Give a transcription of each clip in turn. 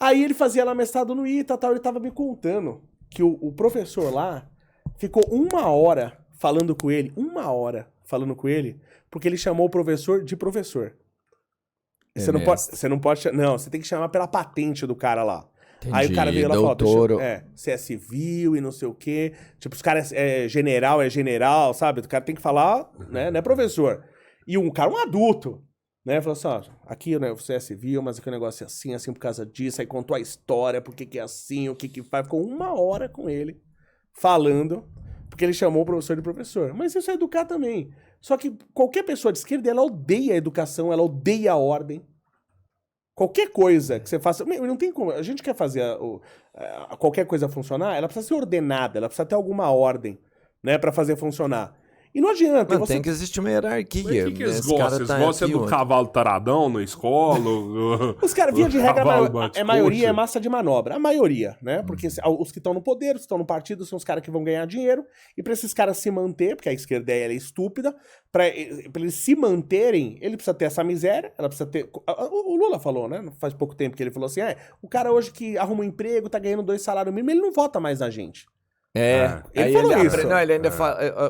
Aí ele fazia lá mestrado no ITA e tal, ele tava me contando que o professor lá ficou 1 hora falando com ele, porque ele chamou o professor de professor. Você não pode, não, você tem que chamar pela patente do cara lá. Entendi. Aí o cara veio lá e falou, doutor... você é civil e não sei o quê. Tipo, os caras é general, sabe? O cara tem que falar, né? Não é professor. E um cara, um adulto, né? Falou assim, ó, aqui, né, você é civil, mas aqui o negócio é assim por causa disso. Aí contou a história, por que é assim, o que que faz. Ficou 1 hora com ele, falando, porque ele chamou o professor de professor. Mas isso é educar também. Só que qualquer pessoa de esquerda, ela odeia a educação, ela odeia a ordem. Qualquer coisa que você faça... Não tem como... A gente quer fazer qualquer coisa funcionar, ela precisa ser ordenada, ela precisa ter alguma ordem, né, pra fazer funcionar. E não adianta... Tem que existir uma hierarquia. Mas o que eles gostam? Eles gostam do cavalo taradão na escola? Os caras, via de regra, a maioria é massa de manobra. A maioria, né? Porque os que estão no poder, os que estão no partido, são os caras que vão ganhar dinheiro. E pra esses caras se manter, porque a esquerda ela é estúpida, pra eles se manterem, ele precisa ter essa miséria, ela precisa ter... O Lula falou, né? Faz pouco tempo que ele falou assim, o cara hoje que arruma um emprego, tá ganhando 2 salários mínimos, ele não vota mais na gente. Ele falou isso. Não, ele ainda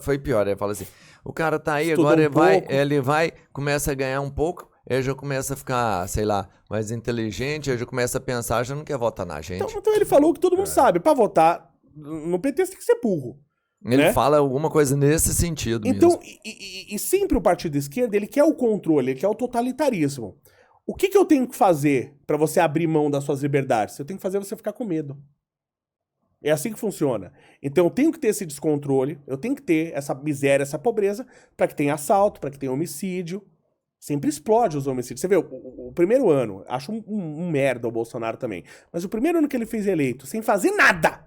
foi pior, ele fala assim, o cara tá aí, agora ele vai, começa a ganhar um pouco, ele já começa a ficar, sei lá, mais inteligente, ele já começa a pensar, já não quer votar na gente. Então ele falou que todo mundo sabe, pra votar no PT você tem que ser burro. Ele fala alguma coisa nesse sentido então, mesmo. E sempre o partido de esquerda, ele quer o controle, ele quer o totalitarismo. O que eu tenho que fazer pra você abrir mão das suas liberdades? Eu tenho que fazer você ficar com medo. É assim que funciona. Então eu tenho que ter esse descontrole, eu tenho que ter essa miséria, essa pobreza, pra que tenha assalto, pra que tenha homicídio. Sempre explode os homicídios. Você vê, o primeiro ano, acho um merda o Bolsonaro também, mas o primeiro ano que ele fez eleito, sem fazer nada,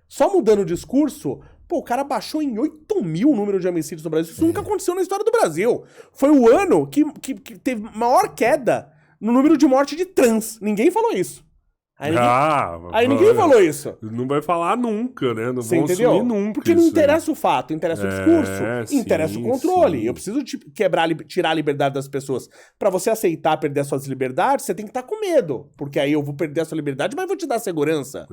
só mudando o discurso, o cara baixou em 8 mil o número de homicídios no Brasil. Isso nunca aconteceu na história do Brasil. Foi o ano que teve maior queda no número de morte de trans. Ninguém falou isso. Aí ninguém falou isso. Não vai falar nunca, né? Não Você vão entendeu? assumir nunca. Porque não interessa o fato, interessa o discurso, interessa o controle. Sim. Eu preciso tirar a liberdade das pessoas. Pra você aceitar perder as suas liberdades, você tem que estar com medo. Porque aí eu vou perder a sua liberdade, mas vou te dar segurança.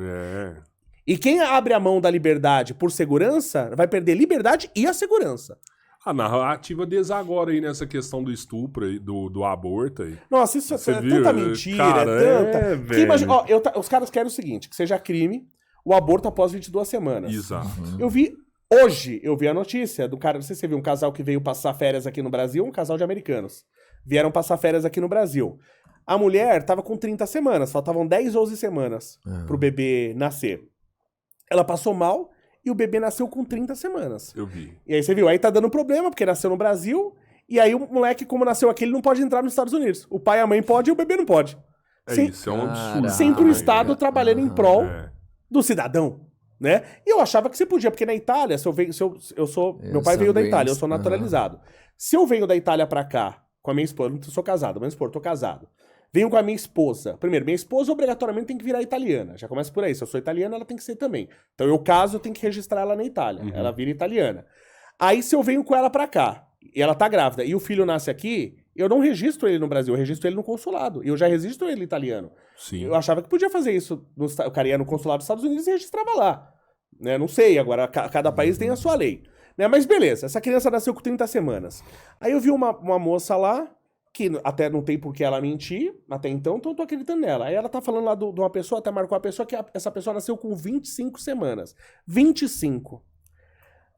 E quem abre a mão da liberdade por segurança, vai perder liberdade e a segurança. A narrativa deles agora aí nessa questão do estupro aí, do aborto aí. Nossa, isso é tanta mentira, cara, tanta... Imagina, os caras querem o seguinte, que seja crime o aborto após 22 semanas. Exato. Hoje eu vi a notícia do cara, não sei se você viu, um casal que veio passar férias aqui no Brasil, um casal de americanos. Vieram passar férias aqui no Brasil. A mulher tava com 30 semanas, faltavam 10, 12 semanas pro bebê nascer. Ela passou mal... E o bebê nasceu com 30 semanas. Eu vi. E aí você viu, aí tá dando problema, porque nasceu no Brasil, e aí o moleque, como nasceu aqui, ele não pode entrar nos Estados Unidos. O pai e a mãe podem e o bebê não pode. Isso é um absurdo. Sempre o Estado trabalhando em prol do cidadão, né? E eu achava que você podia, porque na Itália, meu pai veio da Itália, eu sou naturalizado. Se eu venho da Itália pra cá, com a minha esposa, não sou casado, mas tô casado. Venho com a minha esposa. Primeiro, minha esposa obrigatoriamente tem que virar italiana. Já começa por aí. Se eu sou italiana, ela tem que ser também. Então, eu caso, eu tenho que registrar ela na Itália. Ela vira italiana. Aí, se eu venho com ela pra cá, e ela tá grávida, e o filho nasce aqui, eu não registro ele no Brasil, eu registro ele no consulado. E eu já registro ele italiano. Sim. Eu achava que podia fazer isso. O cara ia no consulado dos Estados Unidos e registrava lá. Né? Não sei, agora cada país tem a sua lei. Né? Mas beleza, essa criança nasceu com 30 semanas. Aí eu vi uma moça lá, que até não tem por que ela mentir, até então eu tô acreditando nela. Aí ela tá falando lá de uma pessoa, até marcou a pessoa, que essa pessoa nasceu com 25 semanas. 25.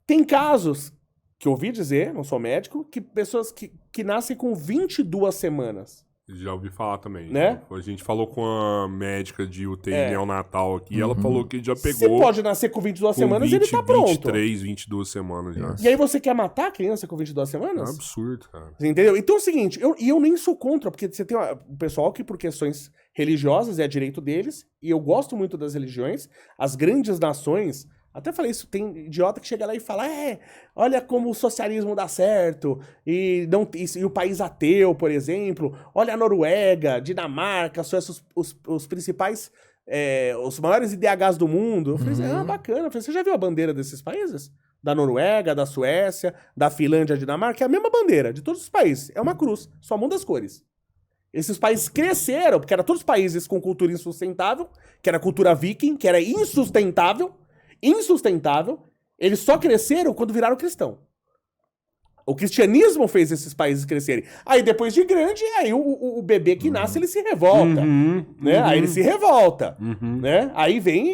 Tem casos, que eu ouvi dizer, não sou médico, que pessoas que nascem com 22 semanas. Já ouvi falar também. Né? A gente falou com a médica de UTI neonatal aqui, e ela falou que já pegou... Você pode nascer com 22 semanas e ele tá pronto. 23, 22 semanas já. E aí você quer matar a criança com 22 semanas? É um absurdo, cara. Você entendeu? Então é o seguinte, eu nem sou contra, porque você tem um pessoal que por questões religiosas é direito deles, e eu gosto muito das religiões, as grandes nações... Até falei isso, tem idiota que chega lá e fala, olha como o socialismo dá certo, e o país ateu, por exemplo, olha a Noruega, Dinamarca, Suécia, os principais, os maiores IDHs do mundo. Eu falei, bacana. Eu falei, você já viu a bandeira desses países? Da Noruega, da Suécia, da Finlândia, Dinamarca, é a mesma bandeira de todos os países, é uma cruz, só muda as cores. Esses países cresceram, porque eram todos países com cultura insustentável, que era a cultura viking, que era insustentável. Eles só cresceram quando viraram cristão. O cristianismo fez esses países crescerem. Aí depois de grande, aí o bebê que nasce, ele se revolta. Né? Aí ele se revolta. Né? Aí vem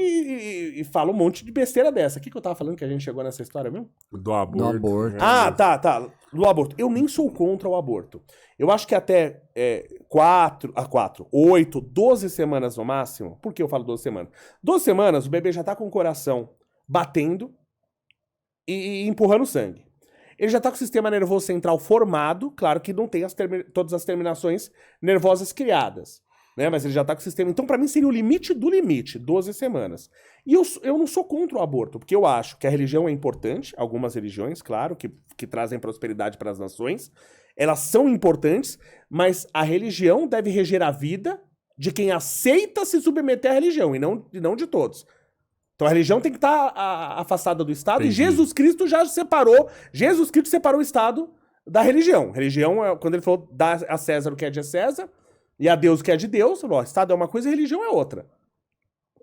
e fala um monte de besteira dessa. O que eu tava falando que a gente chegou nessa história mesmo? Do aborto. Do aborto. Ah, tá. Do aborto. Eu nem sou contra o aborto. Eu acho que até 8, 12 semanas no máximo. Por que eu falo 12 semanas? 12 semanas, o bebê já tá com o coração batendo e empurrando sangue. Ele já tá com o sistema nervoso central formado, claro que não tem todas as terminações nervosas criadas, né? Mas ele já tá com o sistema... Então, pra mim, seria o limite do limite, 12 semanas. E eu não sou contra o aborto, porque eu acho que a religião é importante, algumas religiões, claro, que trazem prosperidade para as nações, elas são importantes, mas a religião deve reger a vida de quem aceita se submeter à religião, e não de todos. Então a religião tem que estar afastada do Estado. Entendi. E Jesus Cristo já separou. Jesus Cristo separou o Estado da religião. Religião, quando ele falou, dá a César o que é de César e a Deus o que é de Deus, falou, Estado é uma coisa e religião é outra.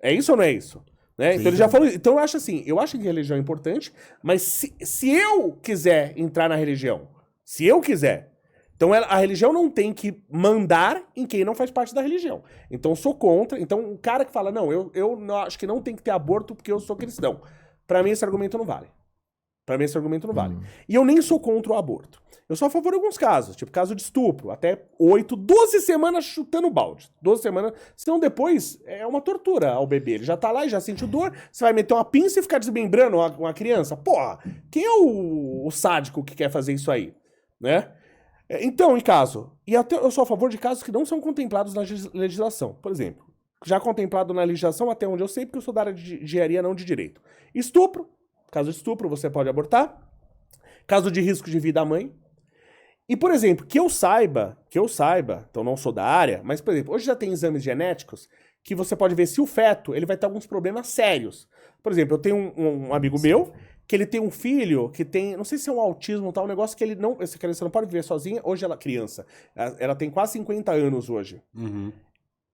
É isso ou não é isso? Né? Então ele já falou. Então eu acho assim, eu acho que a religião é importante, mas se eu quiser entrar na religião, se eu quiser, então a religião não tem que mandar em quem não faz parte da religião. Então eu sou contra. Então um cara que fala, não, eu não, acho que não tem que ter aborto porque eu sou cristão. Pra mim esse argumento não vale. E eu nem sou contra o aborto. Eu sou a favor de alguns casos, tipo caso de estupro, até 8, 12 semanas chutando balde. 12 semanas, senão depois é uma tortura ao bebê. Ele já tá lá e já sentiu dor, você vai meter uma pinça e ficar desmembrando uma criança. Porra, quem é o sádico que quer fazer isso aí? Né? Então, em caso, e até eu sou a favor de casos que não são contemplados na legislação. Por exemplo, já contemplado na legislação até onde eu sei, porque eu sou da área de engenharia, não de direito. Estupro, caso de estupro, você pode abortar. Caso de risco de vida à mãe. E, por exemplo, que eu saiba, então não sou da área, mas, por exemplo, hoje já tem exames genéticos que você pode ver se o feto ele vai ter alguns problemas sérios. Por exemplo, eu tenho um amigo meu que ele tem um filho que tem, não sei se é um autismo ou tal, um negócio que ele não, essa criança não pode viver sozinha. Hoje ela é criança, ela tem quase 50 anos hoje.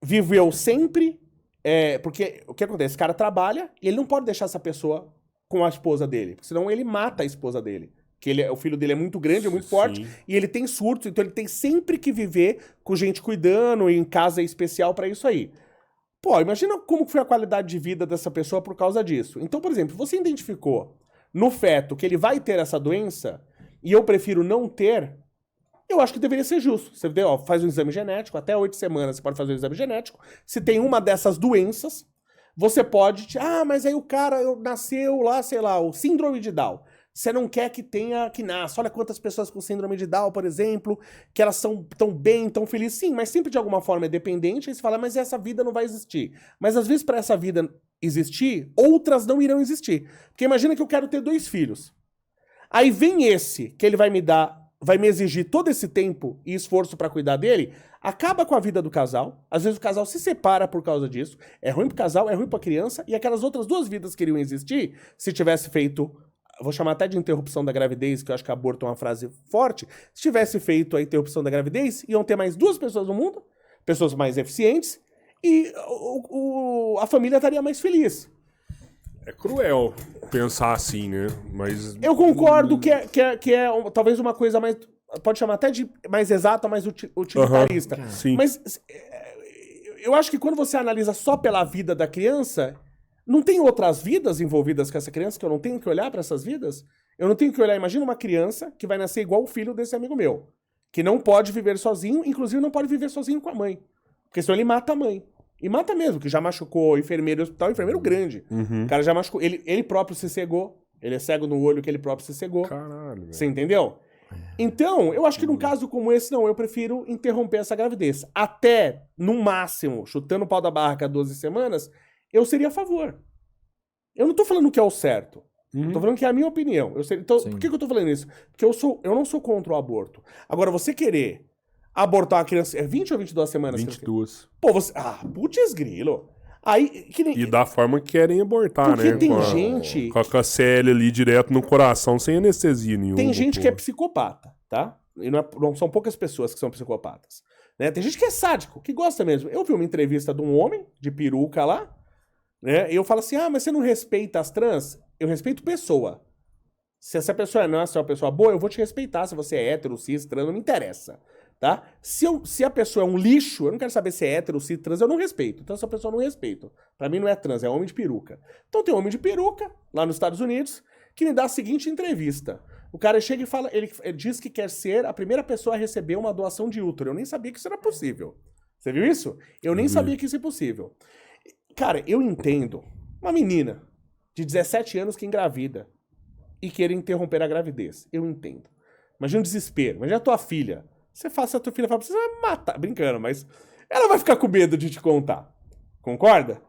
Viveu sempre, porque o que acontece? Esse cara trabalha e ele não pode deixar essa pessoa com a esposa dele, porque senão ele mata a esposa dele. O filho dele é muito grande, é muito forte, e ele tem surtos, então ele tem sempre que viver com gente cuidando, em casa especial pra isso aí. Pô, imagina como foi a qualidade de vida dessa pessoa por causa disso. Então, por exemplo, você identificou no feto que ele vai ter essa doença, e eu prefiro não ter, eu acho que deveria ser justo. Você faz um exame genético, até 8 semanas você pode fazer um exame genético, se tem uma dessas doenças, você pode... mas aí o cara nasceu lá, sei lá, o síndrome de Down. Você não quer que nasça. Olha quantas pessoas com síndrome de Down, por exemplo, que elas são tão bem, tão felizes. Sim, mas sempre de alguma forma é dependente. Aí você fala, mas essa vida não vai existir. Mas às vezes para essa vida existir, outras não irão existir. Porque imagina que eu quero ter 2 filhos. Aí vem esse, que ele vai me exigir todo esse tempo e esforço para cuidar dele, acaba com a vida do casal. Às vezes o casal se separa por causa disso. É ruim pro casal, é ruim pra criança. E aquelas outras 2 vidas que iriam existir, se tivesse feito... Vou chamar até de interrupção da gravidez, que eu acho que aborto é uma frase forte. Se tivesse feito a interrupção da gravidez, iam ter mais 2 pessoas no mundo, pessoas mais eficientes, e a família estaria mais feliz. É cruel pensar assim, né? Mas... Eu concordo que é talvez uma coisa mais... Pode chamar até de mais exata, mais utilitarista. Sim. Mas eu acho que quando você analisa só pela vida da criança... Não tem outras vidas envolvidas com essa criança que eu não tenho que olhar para essas vidas? Eu não tenho que olhar, imagina uma criança que vai nascer igual o filho desse amigo meu, que não pode viver sozinho, inclusive não pode viver sozinho com a mãe, porque senão ele mata a mãe. E mata mesmo, que já machucou enfermeiro no hospital, enfermeiro grande. O cara já machucou, ele próprio se cegou, ele é cego no olho que ele próprio se cegou. Caralho, velho. Você entendeu? Então, eu acho que num caso como esse, não, eu prefiro interromper essa gravidez. Até, no máximo, chutando o pau da barraca 12 semanas... eu seria a favor. Eu não tô falando que é o certo. Tô falando que é a minha opinião. Então, por que eu tô falando isso? Porque eu não sou contra o aborto. Agora, você querer abortar uma criança... É 20 ou 22 semanas? 22. Pô, você... putz grilo. Aí, E da forma que querem abortar, porque né? tem gente... Com a CL ali direto no coração, sem anestesia nenhuma. Tem gente que é psicopata, tá? E não são poucas pessoas que são psicopatas. Né? Tem gente que é sádico, que gosta mesmo. Eu vi uma entrevista de um homem, de peruca lá, né? E eu falo assim, mas você não respeita as trans? Eu respeito pessoa. Se essa pessoa é nossa, é uma pessoa boa, eu vou te respeitar. Se você é hétero, cis, trans, não me interessa. Tá? Se a pessoa é um lixo, eu não quero saber se é hétero, cis, trans, eu não respeito. Então essa pessoa eu não respeito. Pra mim não é trans, é homem de peruca. Então tem um homem de peruca, lá nos Estados Unidos, que me dá a seguinte entrevista. O cara chega e fala, ele diz que quer ser a primeira pessoa a receber uma doação de útero. Eu nem sabia que isso era possível. Você viu isso? Eu nem sabia que isso é possível. Cara, eu entendo uma menina de 17 anos que engravida e querer interromper a gravidez. Eu entendo. Imagina o desespero. Imagina a tua filha. Você fala, se a tua filha fala, você vai me matar. Brincando, mas ela vai ficar com medo de te contar. Concorda?